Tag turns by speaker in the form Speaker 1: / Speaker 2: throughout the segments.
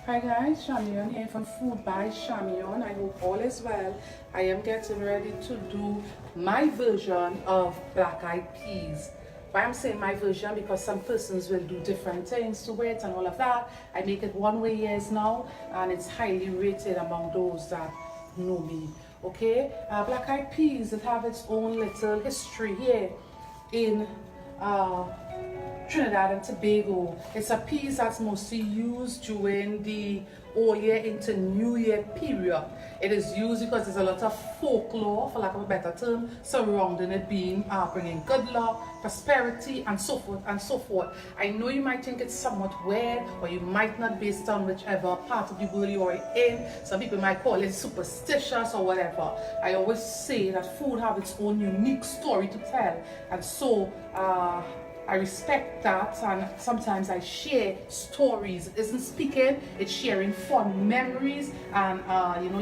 Speaker 1: Hi guys, Chamion here from Food by Chamion. I hope all is well. I am getting ready to do my version of black eyed peas. Why I'm saying my version, because some persons will do different things to it and all of that. I make it one way years now, and it's highly rated among those that know me. Okay, black eyed peas, it have its own little history here in Trinidad and Tobago. It's a piece that's mostly used during the Old Year into New Year period. It is used because there's a lot of folklore, for lack of a better term, surrounding it being bringing good luck, prosperity, and so forth and so forth. I know you might think it's somewhat weird, or you might not, based on whichever part of the world you are in. Some people might call it superstitious or whatever. I always say that food have its own unique story to tell, and so I respect that, and sometimes I share stories. It isn't speaking, it's sharing fun memories, and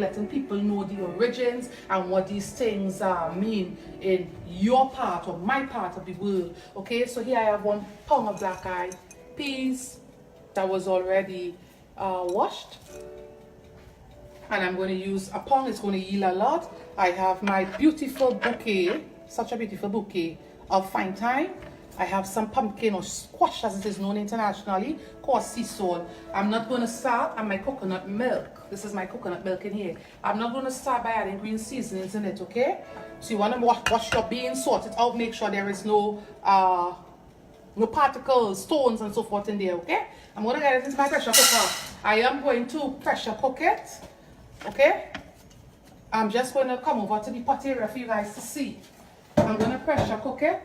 Speaker 1: letting people know the origins and what these things mean in your part or my part of the world. Okay, so here I have 1 pound of black eyed peas that was already washed, and I'm going to use a pound. It's going to yield a lot. I have my beautiful bouquet, such a beautiful bouquet of fine thyme. I have some pumpkin, or squash as it is known internationally, called sea salt. I'm not going to start on my coconut milk. This is my coconut milk in here. I'm not going to start by adding green seasonings in it, okay? So you want to wash your beans, sort it out, make sure there is no particles, stones, and so forth in there, okay? I'm going to get it into my pressure cooker. I am going to pressure cook it, okay? I'm just going to come over to the pot area for you guys to see. I'm going to pressure cook it.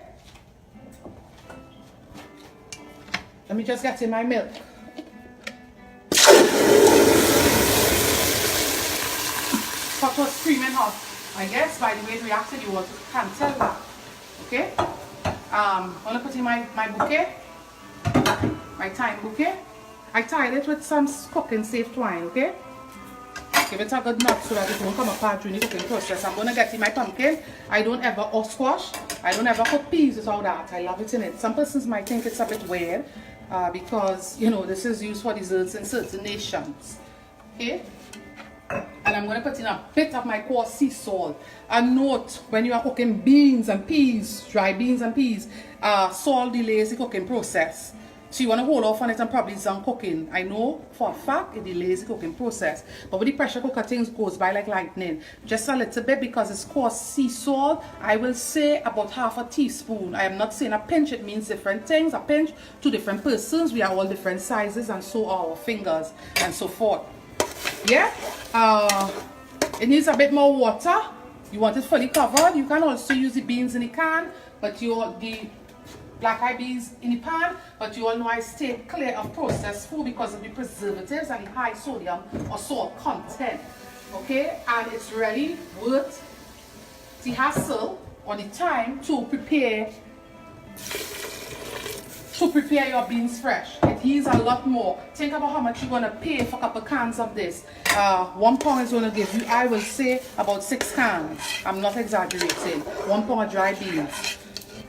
Speaker 1: Let me just get in my milk. Pot was screaming hot. I guess by the way it reacted, you can't tell that. Okay? I'm gonna put in my bouquet, my thyme bouquet. I tied it with some cooking safe twine, okay? Give it a good knot so that it won't come apart during the cooking process. I'm gonna get in my pumpkin. I don't ever squash. I don't ever cook peas without that. I love it in it. Some persons might think it's a bit weird, because this is used for desserts in certain nations. Okay, and I'm going to put in a bit of my coarse sea salt. A note: when you are cooking beans and peas, dry beans and peas, salt delays the cooking process. So you want to hold off on it and probably some cooking. I know for a fact it delays the cooking process. But with the pressure cooker, things goes by like lightning. Just a little bit, because it's coarse sea salt. I will say about half a teaspoon. I am not saying a pinch. It means different things. A pinch to different persons. We are all different sizes, and so are our fingers and so forth. Yeah. It needs a bit more water. You want it fully covered. You can also use the beans in the can, but the black eyed peas in the pan, but you all know I stay clear of processed food because of the preservatives and the high sodium or salt content. Okay, and it's really worth the hassle or the time to prepare your beans fresh. It yields a lot more. Think about how much you're going to pay for a couple cans of this. 1 pound is going to give you, I will say, about 6 cans. I'm not exaggerating. 1 pound of dry beans.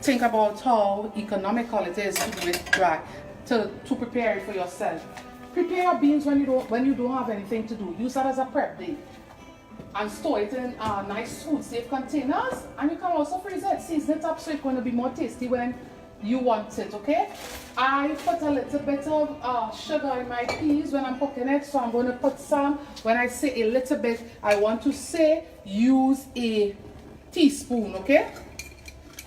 Speaker 1: Think about how economical it is to do it dry, to prepare it for yourself. Prepare your beans when you don't have anything to do. Use that as a prep day, and store it in nice food safe containers. And you can also freeze it, season it up so it's going to be more tasty when you want it. Okay? I put a little bit of sugar in my peas when I'm cooking it, so I'm going to put some. When I say a little bit, I want to say use a teaspoon. Okay?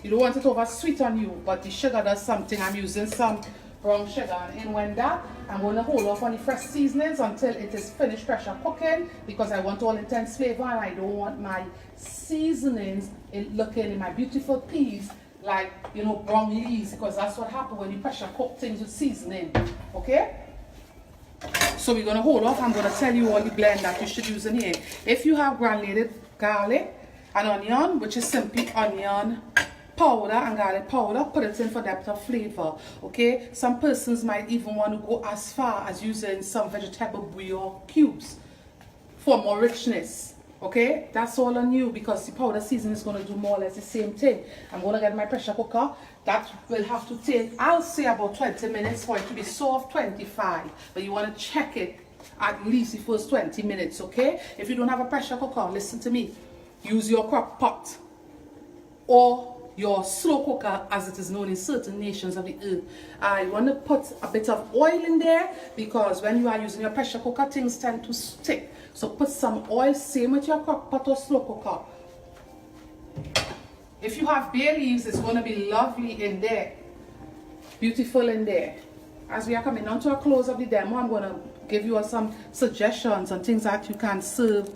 Speaker 1: You don't want it over sweet on you, but the sugar does something. I'm using some brown sugar, and when that, I'm going to hold off on the fresh seasonings until it is finished pressure cooking, because I want all intense flavor, and I don't want my seasonings looking in my beautiful peas like brown leaves, because that's what happens when you pressure cook things with seasoning. Okay, so we're going to hold off. I'm going to tell you all the blend that you should use in here. If you have granulated garlic and onion, which is simply onion powder and garlic powder, put it in for depth of flavor. Okay, some persons might even want to go as far as using some vegetable bouillon cubes for more richness. Okay, that's all on you, because the powder season is going to do more or less the same thing. I'm going to get my pressure cooker. That will have to take, I'll say, about 20 minutes for it to be soft. 25, but you want to check it at least the first 20 minutes, okay? If you don't have a pressure cooker, listen to me. Use your crock pot or your slow cooker, as it is known in certain nations of the earth. I want to put a bit of oil in there because when you are using your pressure cooker, things tend to stick. So put some oil, same with your crock pot or slow cooker. If you have bay leaves, it's going to be lovely in there. Beautiful in there. As we are coming on to a close of the demo, I'm going to give you some suggestions on things that you can serve.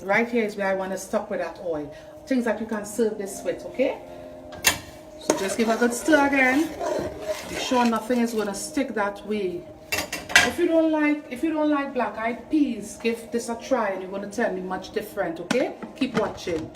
Speaker 1: Right here is where I want to stop with that oil. Things that you can serve this with, okay? So just give a good stir again. Be sure nothing is going to stick that way. If you don't like black-eyed peas, give this a try and you're going to tell me much different, okay? Keep watching.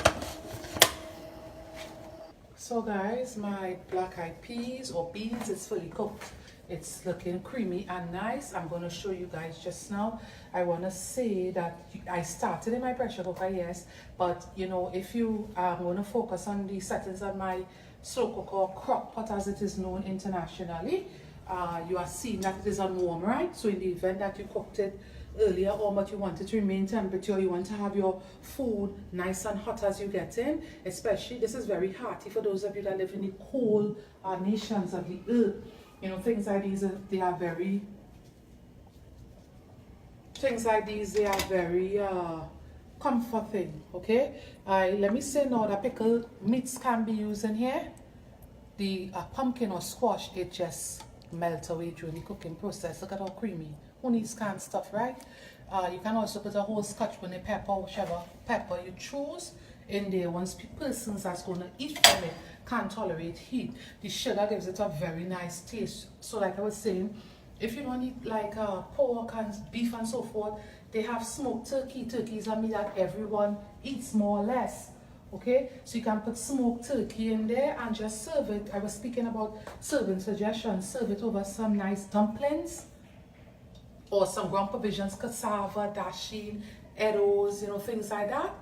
Speaker 1: So guys, my black-eyed peas or beans is fully cooked. It's looking creamy and nice. I'm going to show you guys just now. I want to say that I started in my pressure cooker, yes, but you know, if you are going to focus on the settings of my slow cooker or crock pot as it is known internationally, you are seeing that it is on warm, right? So in the event that you cooked it earlier or but you want it to remain temperature, you want to have your food nice and hot as you get in, especially this is very hearty for those of you that live in the cold nations of the earth. You know, things like these, they are very comforting, okay? Let me say now that pickled meats can be used in here. The pumpkin or squash, it just melts away during the cooking process. Look at how creamy. Who needs canned stuff, right? You can also put a whole scotch bonnet pepper, whichever pepper you choose in there. Once persons that's going to eat from it can't tolerate heat, the sugar gives it a very nice taste. So like I was saying, if you don't eat like pork and beef and so forth, they have smoked turkey. Turkeys are meat that everyone eats more or less, okay? So you can put smoked turkey in there and just serve it. I was speaking about serving suggestions. Serve it over some nice dumplings or some ground provisions, cassava, dasheen, eddos, you know, things like that.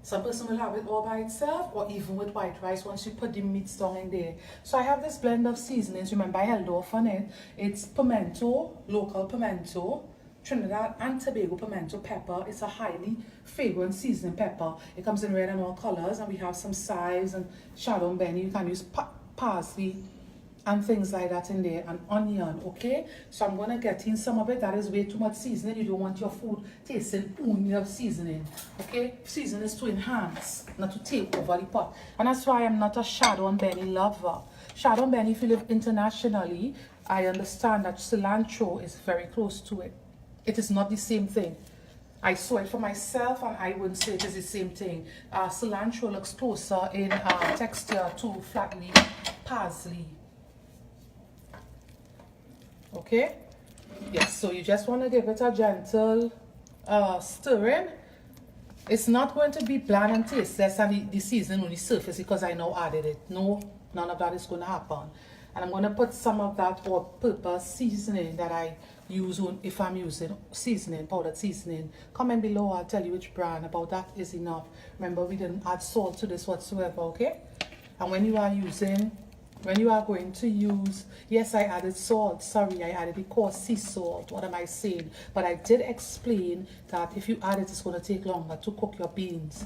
Speaker 1: Some person will have it all by itself or even with white rice once you put the meats down in there. So I have this blend of seasonings. Remember, I held off on it. It's pimento, local pimento, Trinidad and Tobago pimento pepper. It's a highly fragrant seasoning pepper. It comes in red and all colors, and we have some chives and shadow benny. You can use parsley and things like that in there, and onion, okay? So I'm gonna get in some of it. That is way too much seasoning. You don't want your food tasting only of seasoning, okay? Seasoning is to enhance, not to take over the pot. And that's why I'm not a shadow and benny lover. Shadow and benny, if you live internationally, I understand that cilantro is very close to it. It is not the same thing. I saw it for myself and I wouldn't say it is the same thing. Cilantro looks closer in texture to flat leaf parsley. Okay, yes, so you just want to give it a gentle stirring. It's not going to be bland and tasteless and the seasoning on the surface because I now added it. No, none of that is going to happen. And I'm going to put some of that all-purpose seasoning that I use if I'm using seasoning, powdered seasoning. Comment below, I'll tell you which brand. About that is enough. Remember, we didn't add salt to this whatsoever, okay? And when you are going to use, yes, I added salt, sorry, I added the coarse sea salt, what am I saying? But I did explain that if you add it, it's going to take longer to cook your beans.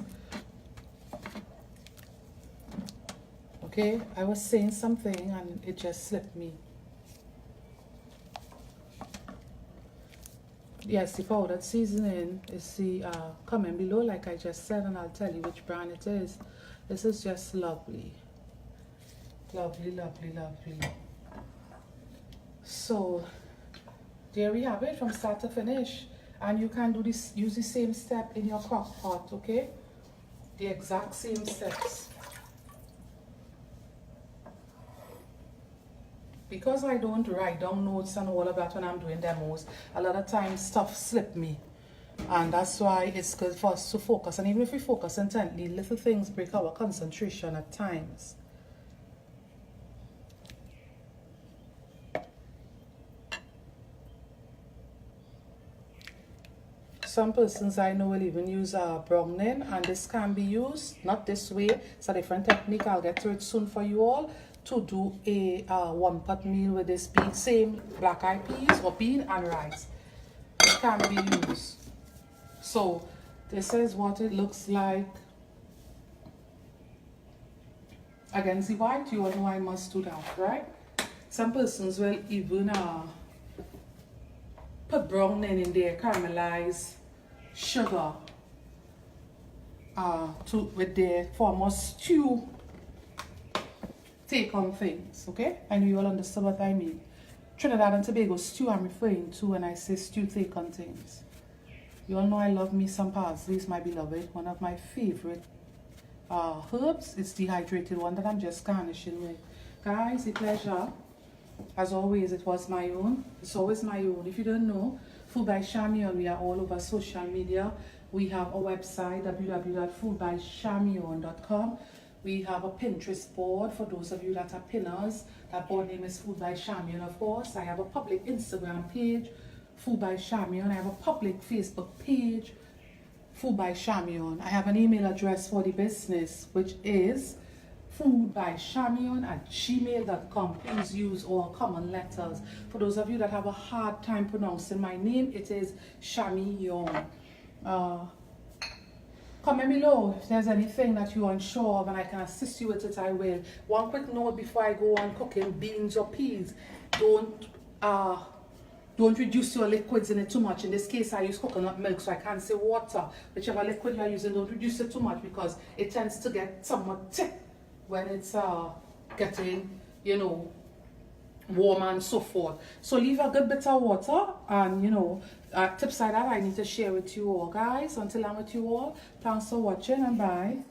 Speaker 1: Okay, I was saying something and it just slipped me. Yes, the powdered seasoning is the comment below, like I just said, and I'll tell you which brand it is. This is just lovely. Lovely, lovely, lovely. So there we have it from start to finish. And you can do this, use the same step in your crock pot, okay? The exact same steps. Because I don't write down notes and all of that when I'm doing demos, a lot of times stuff slip me. And that's why it's good for us to focus. And even if we focus intently, little things break our concentration at times. Some persons I know will even use browning, and this can be used, not this way, it's a different technique, I'll get to it soon for you all, to do a one-pot meal with this bean, same black-eyed peas or bean and rice. can be used. So this is what it looks like. Against the white, you all know I must do that, right? Some persons will even put browning in there, caramelize sugar with their form of stew take on things, okay? And you all understand what I mean. Trinidad and Tobago stew I'm referring to when I say stew take on things. You all know I love me some parsley, my beloved. One of my favorite herbs. It's dehydrated one that I'm just garnishing with. Guys, a pleasure. As always, it was my own. It's always my own. If you don't know, Food by Chamion, we are all over social media. We have a website, www.foodbychamion.com. We have a Pinterest board for those of you that are pinners. That board name is Food by Chamion, of course. I have a public Instagram page, Food by Chamion. I have a public Facebook page, Food by Chamion. I have an email address for the business, which is foodbychamion@gmail.com. Please use all common letters. For those of you that have a hard time pronouncing my name, it is Chamion. Comment below if there's anything that you're unsure of and I can assist you with it, I will. One quick note before I go on cooking beans or peas. Don't reduce your liquids in it too much. In this case, I use coconut milk, so I can't say water. Whichever liquid you're using, don't reduce it too much because it tends to get somewhat thick when it's getting, you know, warm and so forth. So leave a good bit of water, and you know, tips like that I need to share with you all, guys. Until I'm with you all, thanks for watching and bye.